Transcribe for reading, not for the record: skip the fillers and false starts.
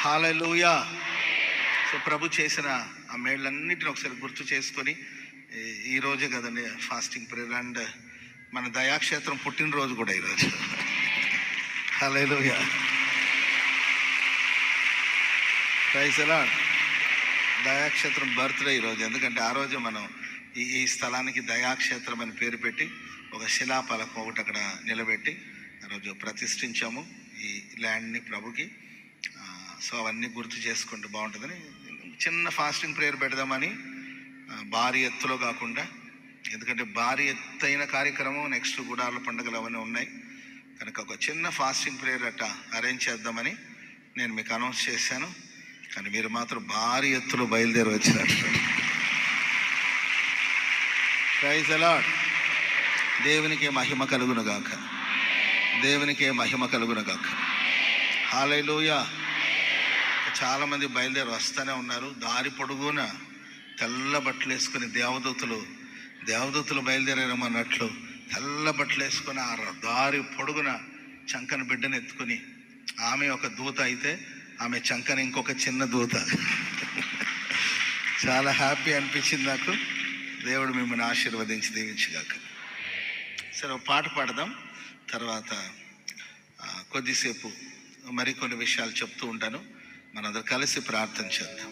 హల్లెలూయా. So ప్రభు చేసిన ఆ మేళ్ళన్నిటిని ఒకసారి గుర్తు చేసుకొని, ఈరోజే కదండి ఫాస్టింగ్ ప్రేయర్, అండ్ మన దయాక్షేత్రం పుట్టినరోజు కూడా ఈరోజు. Hallelujah. Praise the Lord. Dayakshetram birthday ఈరోజు. ఎందుకంటే ఆ రోజు మనం ఈ స్థలానికి దయాక్షేత్రం అని పేరు పెట్టి ఒక శిలాపలకం ఒకటి అక్కడ నిలబెట్టి ఆ రోజు ప్రతిష్ఠించాము ఈ ల్యాండ్ని ప్రభుకి. సో అవన్నీ గుర్తు చేసుకుంటే బాగుంటుందని చిన్న ఫాస్టింగ్ ప్రేయర్ పెడదామని, భారీ ఎత్తులో కాకుండా, ఎందుకంటే భారీ ఎత్తైన కార్యక్రమం నెక్స్ట్ గుడార్ల పండుగలు అవన్నీ ఉన్నాయి కనుక ఒక చిన్న ఫాస్టింగ్ ప్రేయర్ అట్లా అరేంజ్ చేద్దామని నేను మీకు అనౌన్స్ చేశాను. కానీ మీరు మాత్రం భారీ ఎత్తులో బయలుదేరి వచ్చినట్టు. Praise the lord. దేవునికే మహిమ కలుగునుగాక, దేవునికే మహిమ కలుగునుగాక. హల్లెలూయా. చాలామంది బయలుదేరి వస్తూనే ఉన్నారు. దారి పొడుగున తెల్ల బట్టలు వేసుకుని దేవదూతలు బయలుదేరామన్నట్లు తెల్ల బట్టలు వేసుకుని ఆ దారి పొడుగున చంకన బిడ్డను ఎత్తుకుని, ఆమె ఒక దూత అయితే ఆమె చంకన ఇంకొక చిన్న దూత. చాలా హ్యాపీ అనిపించింది నాకు. దేవుడు మిమ్మల్ని ఆశీర్వదించి దీవించుగాక. సరే, ఒక పాట పాడదాం. తర్వాత కొద్దిసేపు మరికొన్ని విషయాలు చెప్తూ ఉంటాను. మనందరూ కలిసి ప్రార్థన చేద్దాం.